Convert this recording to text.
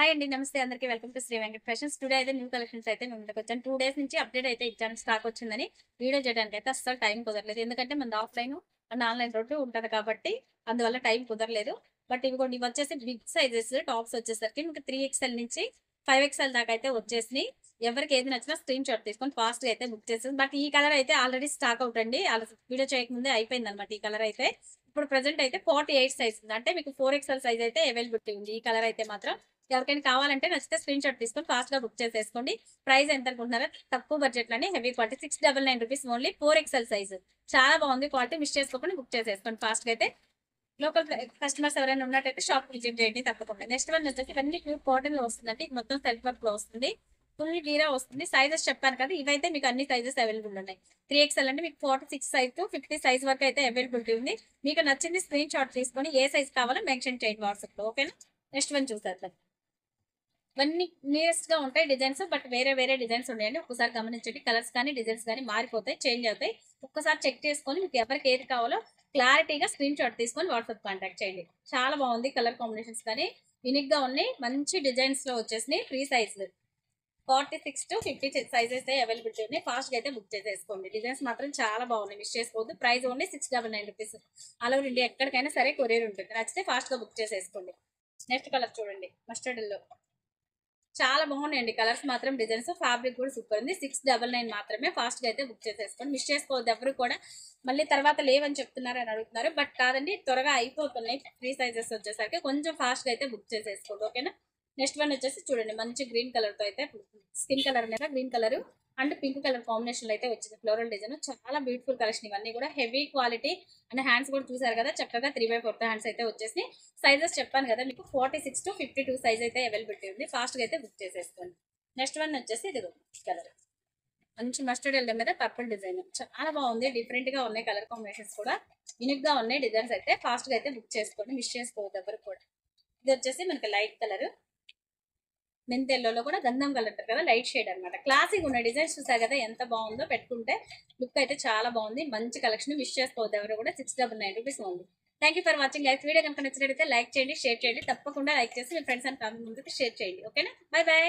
Hi అండి. నమస్తే అందరికీ. Welcome to Shri Venkat fashions. Today అయితే న్యూ కలెక్షన్స్ అయితే మేము ముందుకొచ్చాను. 2 డేస్ నుంచి అప్డేట్ అయితే ఇచ్చాను. స్టాక్ వచ్చిందని. వీడియో చేయడానికి అయితే అస్సలు టైం కుదరలేదు. ఎందుకంటే మనది ఆఫ్‌లైన్ అండ్ ఆన్‌లైన్ 2 ఉంటది కాబట్టి అందువల్ల టైం కుదరలేదు. బట్ ఇవిగోండి ఇవొచ్చేసి బిగ్ సైజెస్ టాప్స్ వచ్చేసరికి మీకు 3XL నుంచి 5XL దాకా అయితే వచ్చేసినాయి. ఎవరికి ఏది నచ్చినా స్క్రీన్ షాట్ తీసుకొని ఫాస్ట్‌గా అయితే బుక్ చేసేసి బట్ ఈ కలర్ అయితే ఆల్రెడీ స్టాక్ అవుట్ అండి. వీడియో చేయకముందే అయిపోయిందన్నమాట ఈ కలర్ అయితే. ఇప్పుడు ప్రెజెంట్ అయితే 48 సైజ్ ఉంది. అంటే మీకు 4XL సైజ్ అయితే అవైలబిలిటీ ఉంది. ఈ కలర్ అయితే మాత్రం ఎవరికైనా కావాలంటే నచ్చితే స్క్రీన్ షాట్ తీసుకొని ఫాస్ట్ గా బుక్ చేసేసుకోండి. ప్రైస్ ఎంత అనుకుంటున్నారో తక్కువ బడ్జెట్ లోనే heavy quality 699 rupees only 4XL size. చాలా బాగుంది క్వాలిటీ. మిస్ చేసుకోకుండా బుక్ చేసేసుకోండి ఫాస్ట్ గా అయితే. లోకల్ కస్టమర్స్ ఎవరైనా ఉన్నట్టయితే షాప్ విజిట్ చేయండి తప్పకుండా. నెక్స్ట్ వన్ వచ్చేసి ఇవన్నీ ప్యూర్ కాటన్ లో వస్తుందండి. ఇది మొత్తం సెల్ఫ్ వర్క్ లో వస్తుంది. ఫుల్ గీరా వస్తుంది. సైజెస్ చెప్పాను కదా, ఇవైతే మీకు అన్ని సైజెస్ అవైలబుల్ ఉన్నాయి. 3XL అంటే మీకు 46 సైజ్ టు 50 సైజ్ వరకు అయితే అవైలబిలిటీ ఉంది. మీకు నచ్చింది స్క్రీన్ షాట్ తీసుకొని ఏ సైజ్ కావాలో మెన్షన్ చేయండి వాట్సాప్ లో. ఓకేనా. నెక్స్ట్ వన్ చూసేద్దాం. ఇవన్నీ నియరెస్ట్ గా ఉంటాయి డిజైన్స్. బట్ వేరే వేరే డిజైన్స్ ఉన్నాయండి. ఒక్కసారి గమనించండి. కలర్స్ కానీ డిజైన్స్ కానీ మారిపోతాయి, చేంజ్ అవుతాయి. ఒక్కసారి చెక్ చేసుకొని మీకు ఎవరికి ఏది కావాలో క్లారిటీగా స్క్రీన్ షాట్ తీసుకొని వాట్సాప్ కాంటాక్ట్ చేయండి. చాలా బాగుంది. కలర్ కాంబినేషన్స్ కానీ యూనిక్ గా ఉన్నాయి. మంచి డిజైన్స్ లో వచ్చేసినాయి. ఫ్రీ సైజ్ 46 టు 50 సైజ్ అయితే అవైలబిలిటీ ఉన్నాయి. ఫాస్ట్ గా అయితే బుక్ చేసేసుకోండి. డిజైన్స్ మాత్రం చాలా బాగున్నాయి. మిస్ చేసుకోవద్దు. Price only 699 rupees. All over India ఎక్కడికైనా సరే కొరియర్ ఉంటుంది. నచ్చితే ఫాస్ట్ గా బుక్ చేసేసుకోండి. నెక్స్ట్ కలర్ చూడండి. మస్టర్డ్ లో చాలా బాగున్నాయండి కలర్స్ మాత్రం. డిజైన్స్ ఫ్యాబ్రిక్ కూడా సూపర్ ఉంది. 699 మాత్రమే. ఫాస్ట్ గా అయితే బుక్ చేసేసుకోండి. మిస్ చేసుకోవద్దు. ఎవరు కూడా మళ్ళీ తర్వాత లేవని చెప్తున్నారు అని అడుగుతున్నారు. బట్ కాదండి, త్వరగా అయిపోతున్నాయి. ఫ్రీ సైజెస్ వచ్చేసరికి కొంచెం ఫాస్ట్ గా అయితే బుక్ చేసేసుకోండి. ఓకేనా. నెక్స్ట్ వన్ వచ్చేసి చూడండి. మంచి గ్రీన్ కలర్ తో అయితే స్కిన్ కలర్ మీద green colour and pink colour combination లో అయితే వచ్చింది. ఫ్లోరల్ డిజైన్ చాలా బ్యూటిఫుల్ కలెక్షన్. ఇవన్నీ కూడా హెవీ క్వాలిటీ అండ్ హ్యాండ్స్ కూడా చూసారు కదా, చక్కగా 3/4 హ్యాండ్స్ అయితే వచ్చేసి. సైజెస్ చెప్పాను కదా మీకు 46 టు 52 సైజ్ అయితే అవైలబిలిటీ ఉంది. ఫాస్ట్ గా అయితే బుక్ చేసేసుకోండి. నెక్స్ట్ వన్ వచ్చేసి ఇది కలర్ మంచి మస్టర్డ్ ఎల్లో మీద పర్పుల్ డిజైన్ చాలా బాగుంది. డిఫరెంట్ గా ఉన్నాయి కలర్ కాంబినేషన్స్ కూడా యూనిక్ గా ఉన్నాయి. డిజైన్స్ అయితే ఫాస్ట్ గా అయితే బుక్ చేసుకోండి. మిస్ చేసుకోవద్దు ఎవరు కూడా. ఇది వచ్చేసి మనకి లైట్ కలర్ మెంతెల్లోలో కూడా గంధం కలర్ అంటారు కదా, లైట్ షేడ్ అనమాట. క్లాసిక్ ఉన్న డిజైన్స్ చూసారు కదా ఎంత బాగుందో. పెట్టుకుంటే లుక్ అయితే చాలా బాగుంది. మంచి కలెక్షన్. మిస్ చేసుకోవద్దు ఎవరు కూడా. 699 రూపీస్ ఉంది. Thank you for watching guys. Video కనుక నచ్చినట్లయితే లైక్ చేయండి, షేర్ చేయండి. తప్పకుండా లైక్ చేసి మీ ఫ్రెండ్స్ అండ్ ఫ్యామిలీ ముందుకు షేర్ చేయండి. ఓకేనా. By by.